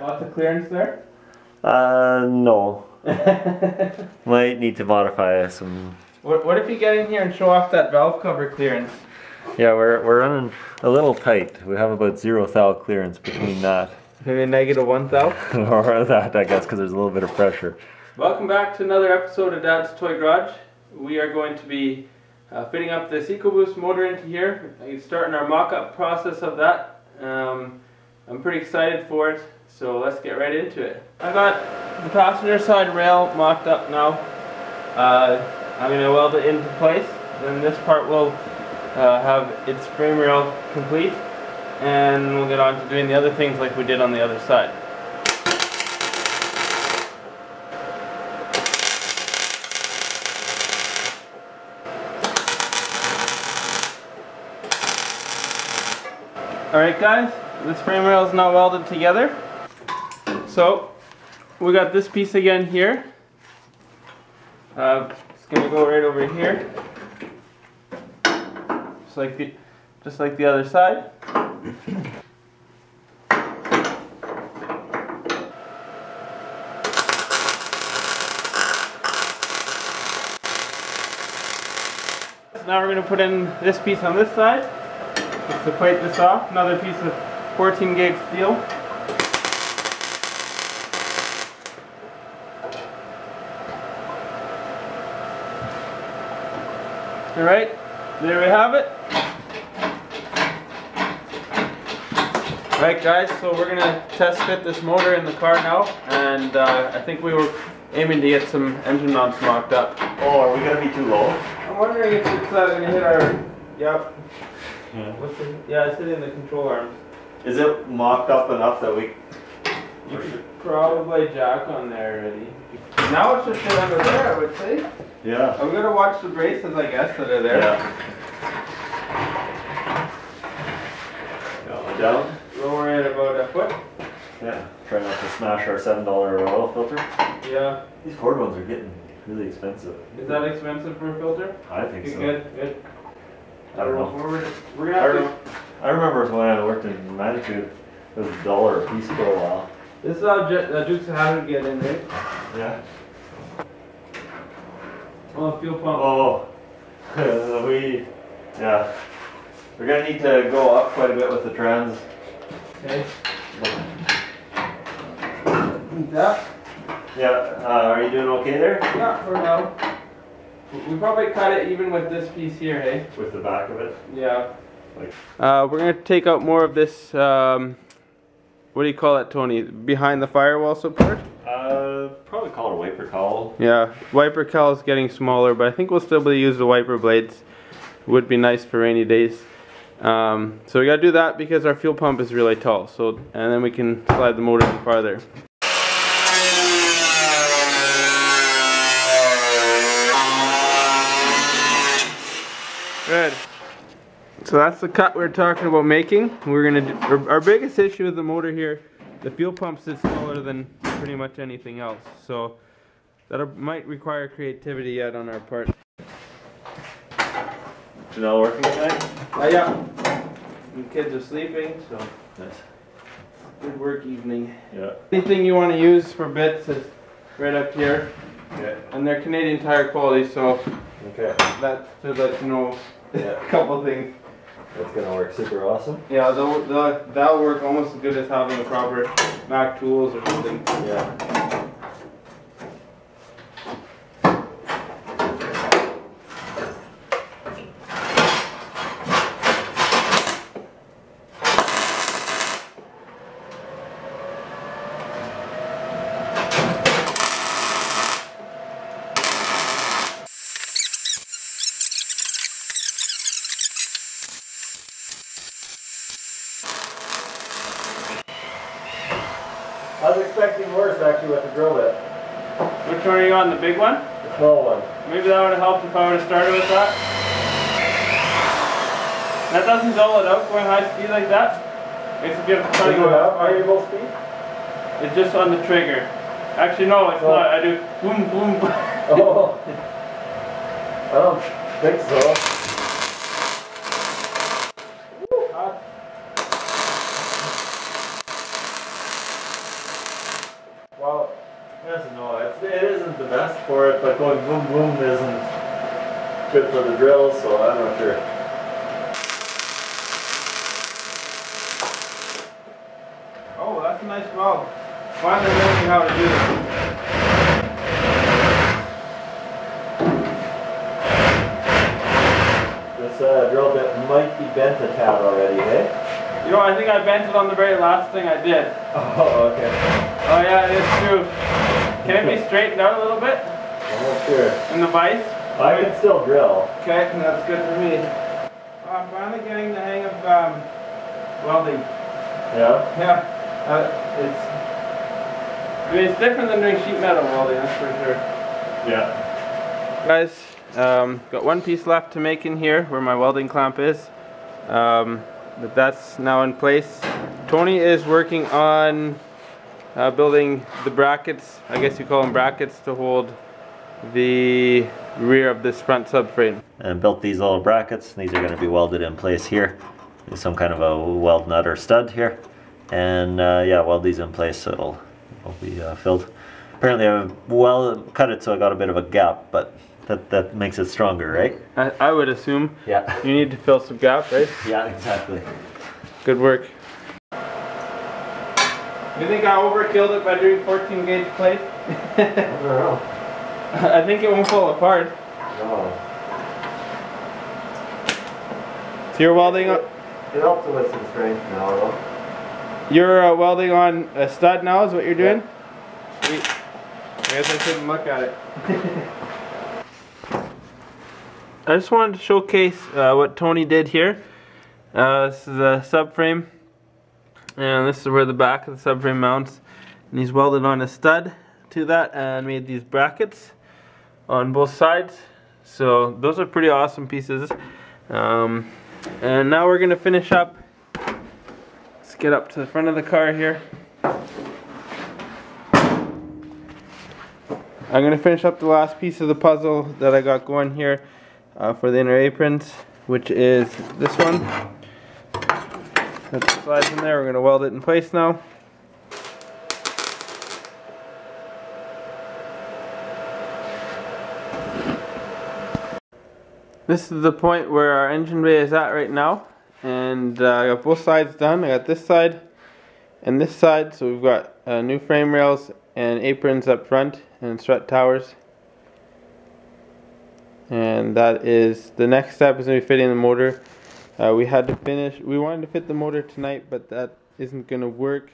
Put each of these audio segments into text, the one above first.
Lots of clearance there? No. Might need to modify some. What if you get in here and show off that valve cover clearance? Yeah, we're running a little tight. We have about 0 thou clearance between that. Maybe a -1 thou? Or that, I guess, because there's a little bit of pressure. Welcome back to another episode of Dad's Toy Garage. We are going to be fitting up this Ecoboost motor into here. Starting our mock-up process of that. I'm pretty excited for it, so let's get right into it. I got the passenger side rail mocked up now. I'm going to weld it into place. Then this part will have its frame rail complete, and we'll get on to doing the other things like we did on the other side. Alright guys, this frame rail is now welded together. So we got this piece again here. It's going to go right over here. Just like the other side. So now we're going to put in this piece on this side. Just to plate this off, another piece of 14 gauge steel. Alright, there we have it. Alright guys, so we're going to test fit this motor in the car now, and I think we were aiming to get some engine mounts mocked up. Oh, are we going to be too low? I'm wondering if it's going to hit our... Yep. Yeah. Yeah, it's hitting the control arms. Is it mocked up enough that we... You could probably jack on there already. Now it should fit under there, I would say. Yeah. I'm going to watch the braces, I guess, that are there. Yeah. Go down. Lower it about a foot. Yeah. Try not to smash our $7 oil filter. Yeah. These Ford ones are getting really expensive. Is that expensive for a filter? I think so. Good. I don't know. We're gonna have to... I remember when I worked in Manitou, it was $1 a piece for a while. This is how Dukes of Hazzard get in, right? Yeah. Oh, fuel pump. Oh, yeah. We're gonna need to go up quite a bit with the trans. Okay. Yeah. Yeah. Are you doing okay there? Yeah, for now. We probably cut it even with this piece here, hey? With the back of it? Yeah. Like. We're going to take out more of this, what do you call it, Tony? Behind the firewall support? Probably call it a wiper cowl. Yeah, wiper cowl is getting smaller, but I think we'll still be able to use the wiper blades. Would be nice for rainy days. So we got to do that because our fuel pump is really tall. So, and then we can slide the motor in farther. Good. So that's the cut we're talking about making. We're gonna do, our biggest issue with the motor here, the fuel pump sits smaller than pretty much anything else. So that might require creativity yet on our part. Janelle working tonight? Yeah. The kids are sleeping, so nice. Good work evening. Yeah. Anything you want to use for bits is right up here. Yeah. And they're Canadian Tire quality, so okay. That should let you know a couple of things. That's gonna work super awesome. Yeah, that'll work almost as good as having a proper Mac tools or something. Yeah. I was expecting worse actually with the drill bit. Which one are you on, the big one? The small one. Maybe that would have helped if I would have started with that. That doesn't dull it out going high speed like that. I guess if you have to try to go up variable speed? It's just on the trigger. Actually no, it's not. I do boom boom boom. Oh. I don't think so. Yes, no, it isn't the best for it, but going boom boom isn't good for the drill, so I'm not sure. Oh, that's a nice weld. Finally learning how to do this. This drill bit might be bent a tad already, eh? You know, I think I bent it on the very last thing I did. Oh, okay. Oh yeah, it is true. Can it be straightened out a little bit? I'm not sure. In the vise? I can still drill. Okay, that's good for me. I'm finally getting the hang of welding. Yeah? Yeah, it's different than doing sheet metal welding, that's for sure. Yeah. Guys, got one piece left to make in here where my welding clamp is. But that's now in place. Tony is working on building the brackets, I guess you call them brackets, to hold the rear of this front subframe. And built these little brackets. These are going to be welded in place here. There's some kind of a weld nut or stud here. And yeah, weld these in place so it'll be filled. Apparently I've cut it so I got a bit of a gap, but that makes it stronger, right? I would assume. Yeah. You need to fill some gap, right? Yeah, exactly. Good work. You think I overkilled it by doing 14 gauge plate? I don't know. I think it won't fall apart. No. So you're welding on... It helps with some strength now, though. You're welding on a stud now is what you're doing? Yeah. Sweet. I guess I shouldn't look at it. I just wanted to showcase what Tony did here. This is a subframe, and this is where the back of the subframe mounts. And he's welded on a stud to that and made these brackets on both sides. So those are pretty awesome pieces. And now we're gonna finish up. Let's get up to the front of the car here. I'm gonna finish up the last piece of the puzzle that I got going here for the inner aprons, which is this one. That slides in there. We're gonna weld it in place now. This is the point where our engine bay is at right now, and I got both sides done. I got this side and this side, so we've got new frame rails and aprons up front and strut towers. And that is the next step, is going to be fitting the motor. We wanted to fit the motor tonight, but that isn't going to work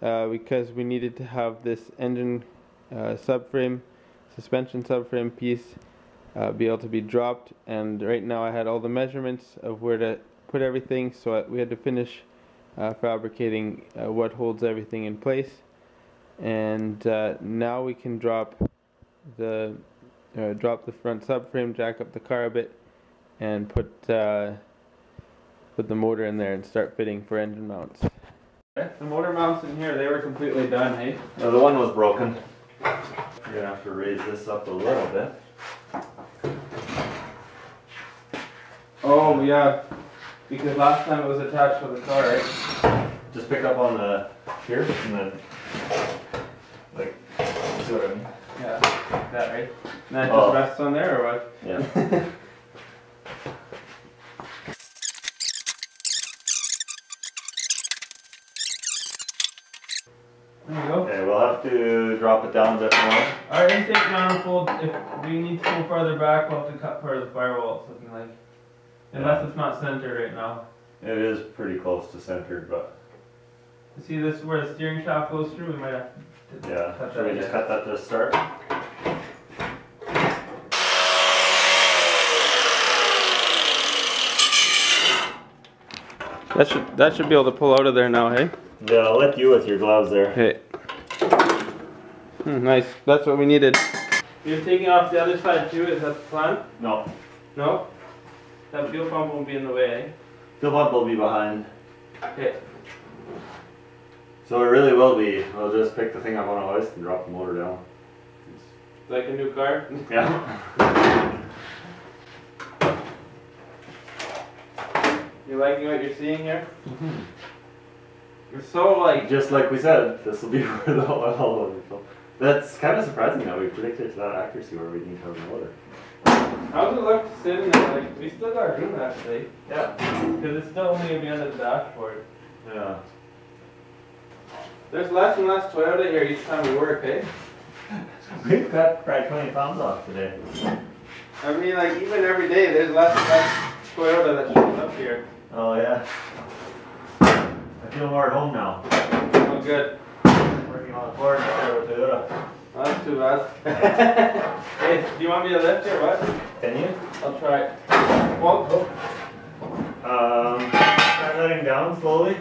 because we needed to have this engine suspension subframe piece be able to be dropped. And right now I had all the measurements of where to put everything, so we had to finish fabricating what holds everything in place. And now we can drop the front subframe, jack up the car a bit, and put the motor in there and start fitting for engine mounts. Okay, the motor mounts in here, they were completely done, hey? No, the one was broken. You're gonna have to raise this up a little bit. Oh yeah, because last time it was attached to the car, right? Just pick up on the here and then like, see what I mean? Yeah, like that, right? And that just rests on there, or what? Yeah. There you go. Okay, we'll have to drop it down a bit more. Our intake manifold, if we need to go farther back, we'll have to cut part of the firewall, it's looking like. Unless it's not centered right now. It is pretty close to centered, but... See this where the steering shaft goes through? We might have to cut should that. we just cut that to start? That should be able to pull out of there now, hey? Yeah, I'll let you with your gloves there. Okay. Nice. That's what we needed. You're taking off the other side too, is that the plan? No. No? That fuel pump won't be in the way, eh? The pump will be behind. Okay. So it really will be. We'll just pick the thing up on a hoist and drop the motor down. Like a new car? Yeah. You liking what you're seeing here? You're so like... Just like we said, this will be where the oil will be. That's kind of surprising that we predicted to that accuracy where we need to have a motor. How's it look sitting there? Like, we still got room actually. Yeah. Because it's still only going to be under the dashboard. Yeah. There's less and less Toyota here each time we work, eh? We've cut probably 20 pounds off today. I mean, like, even every day there's less and less Toyota that shows up here. Oh yeah. I feel more at home now. Oh, good. Working on the Ford instead of Toyota. Well, that's too bad. Hey, do you want me to lift here, what? Can you? I'll try it. Well, Start letting down slowly.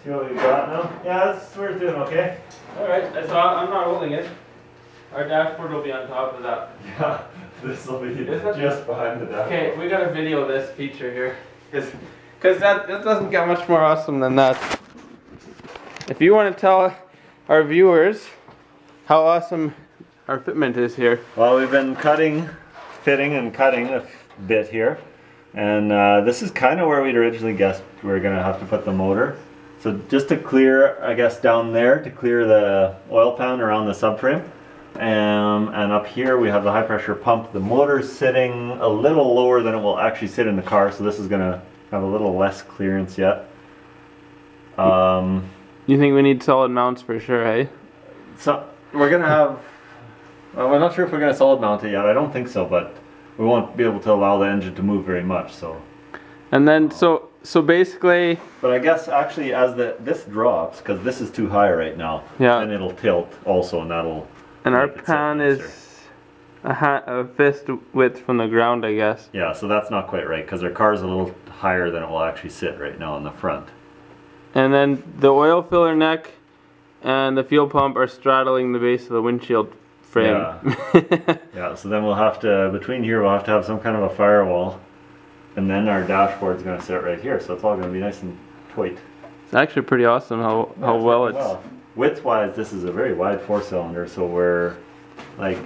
See what we've got now. Yeah, we're doing okay. alright, so I'm not holding it. Our dashboard will be on top of that. Yeah, this will be just behind the dashboard. Okay, we gotta video this feature here. Because that doesn't get much more awesome than that. If you want to tell our viewers how awesome our fitment is here. Well, we've been fitting and cutting a bit here. And this is kind of where we'd originally guessed we were going to have to put the motor. So just to clear, I guess down there, to clear the oil pan around the subframe. And up here we have the high pressure pump. The motor's sitting a little lower than it will actually sit in the car, so this is going to have a little less clearance yet. You think we need solid mounts for sure, hey? So we're going to have, we're not sure if we're going to solid mount it yet. I don't think so, but we won't be able to allow the engine to move very much. So. And then so basically. But I guess actually as this drops, because this is too high right now, yeah, then it'll tilt also, and that'll. And our pan is a fist width from the ground, I guess. Yeah, so that's not quite right because our car's a little higher than it will actually sit right now in the front. And then the oil filler neck and the fuel pump are straddling the base of the windshield frame. Yeah. Yeah, so then we'll have to, between here we'll have to have some kind of a firewall, and then our dashboard's going to sit right here, so it's all going to be nice and tight. It's actually pretty awesome how well it's... Width-wise, this is a very wide four-cylinder, so we're, like,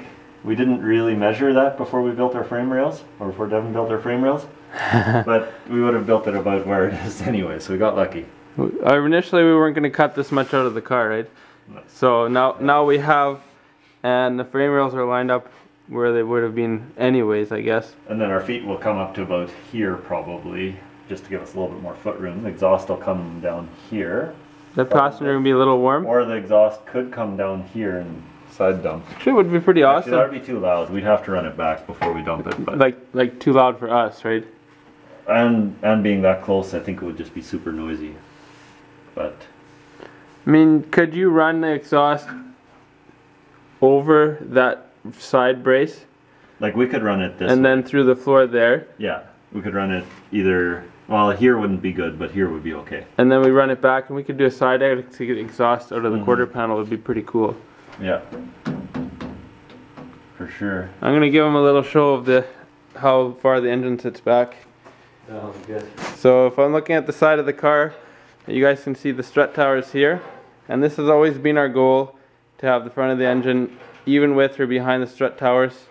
we didn't really measure that before we built our frame rails, or before Devin built our frame rails, but we would have built it about where it is anyway, so we got lucky. Initially we weren't going to cut this much out of the car, right? Nice. So now we have, and the frame rails are lined up where they would have been anyways, I guess. And then our feet will come up to about here probably, just to give us a little bit more foot room. The exhaust will come down here. The passenger will be a little warm. Or the exhaust could come down here and side dump. Actually, it would be pretty awesome. That would be too loud. We'd have to run it back before we dump it. But like too loud for us, right? And being that close, I think it would just be super noisy. But I mean, could you run the exhaust over that side brace? Like we could run it this and way. Then through the floor there. Yeah, we could run it either. Well, here wouldn't be good, but here would be okay. And then we run it back, and we could do a side edit to get exhaust out of the quarter panel. It would be pretty cool. Yeah, for sure. I'm gonna give them a little show of how far the engine sits back. Oh, good. So if I'm looking at the side of the car, you guys can see the strut towers here, and this has always been our goal, to have the front of the engine even with or behind the strut towers.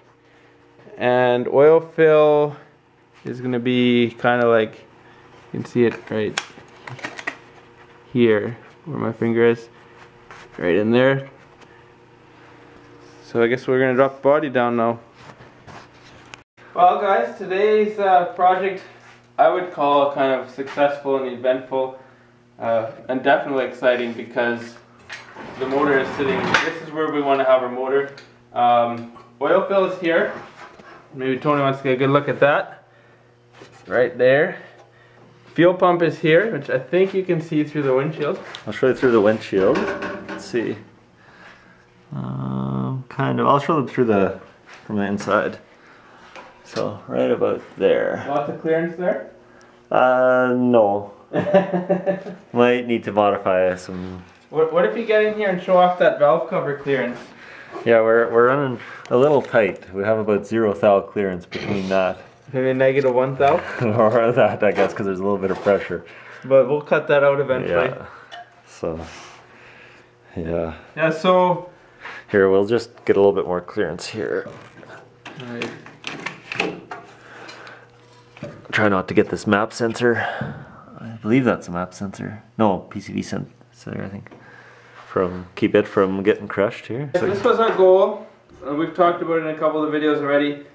And oil fill is gonna be kind of like, you can see it right here where my finger is, right in there. So I guess we're gonna drop the body down now. Well guys, today's project I would call kind of successful and eventful, and definitely exciting because the motor is sitting, this is where we want to have our motor. Oil fill is here. Maybe Tony wants to get a good look at that. Right there. Fuel pump is here, which I think you can see through the windshield. I'll show you through the windshield. Let's see. Kind of. I'll show them from the inside. So right about there. Lots of clearance there? No. Might need to modify some. What if you get in here and show off that valve cover clearance? Yeah, we're running a little tight. We have about 0 thou clearance between that. Maybe -1 thou? Or that, I guess, because there's a little bit of pressure. But we'll cut that out eventually. Yeah. So, yeah. Yeah, so... Here, we'll just get a little bit more clearance here. Right. Try not to get this map sensor. I believe that's a map sensor. No, PCV sensor, I think. keep it from getting crushed here. If this was our goal, and we've talked about it in a couple of videos already,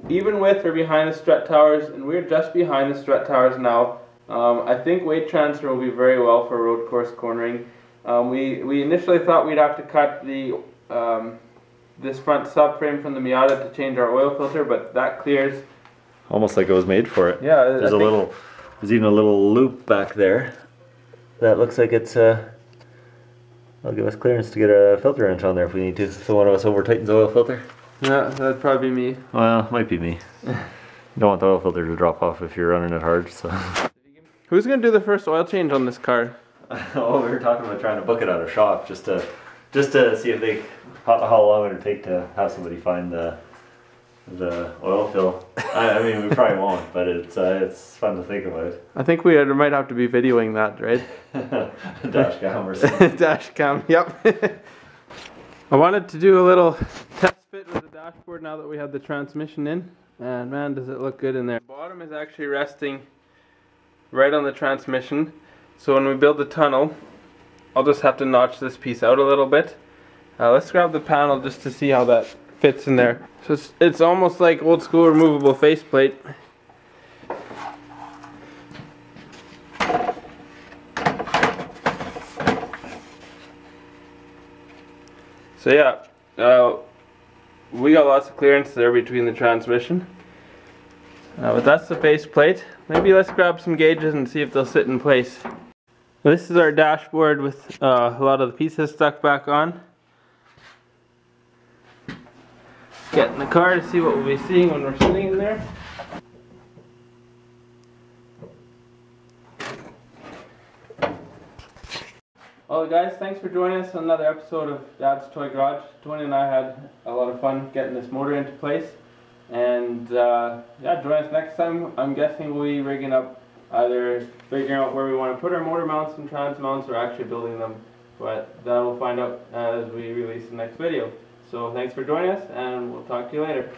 even with or behind the strut towers, and we're just behind the strut towers now, I think weight transfer will be very well for road course cornering. We initially thought we'd have to cut the this front subframe from the Miata to change our oil filter, but that clears. Almost like it was made for it. Yeah, there's even a little loop back there that looks like it's will give us clearance to get a filter wrench on there if we need to. So one of us over tightens the oil filter. Yeah, that'd probably be me. Well, might be me. You don't want the oil filter to drop off if you're running it hard. So. Who's gonna do the first oil change on this car? Oh, we were talking about trying to book it at a shop just to see if how long it would take to have somebody find the oil fill. I mean, we probably won't, but it's fun to think about. I think we might have to be videoing that, right? Dash cam or something. Dash cam, yep. I wanted to do a little test fit with the dashboard now that we have the transmission in, and man, does it look good in there. The bottom is actually resting right on the transmission, so when we build the tunnel, I'll just have to notch this piece out a little bit. Let's grab the panel just to see how that fits in there. So it's almost like old school removable faceplate. So yeah, we got lots of clearance there between the transmission. But that's the faceplate. Maybe let's grab some gauges and see if they'll sit in place. This is our dashboard with a lot of the pieces stuck back on. Get in the car to see what we'll be seeing when we're sitting in there. Well guys, thanks for joining us on another episode of Dad's Toy Garage. Tony and I had a lot of fun getting this motor into place. And yeah, join us next time. I'm guessing we'll be rigging up, either figuring out where we want to put our motor mounts and trans mounts, or actually building them. But that we'll find out as we release the next video. So thanks for joining us, and we'll talk to you later.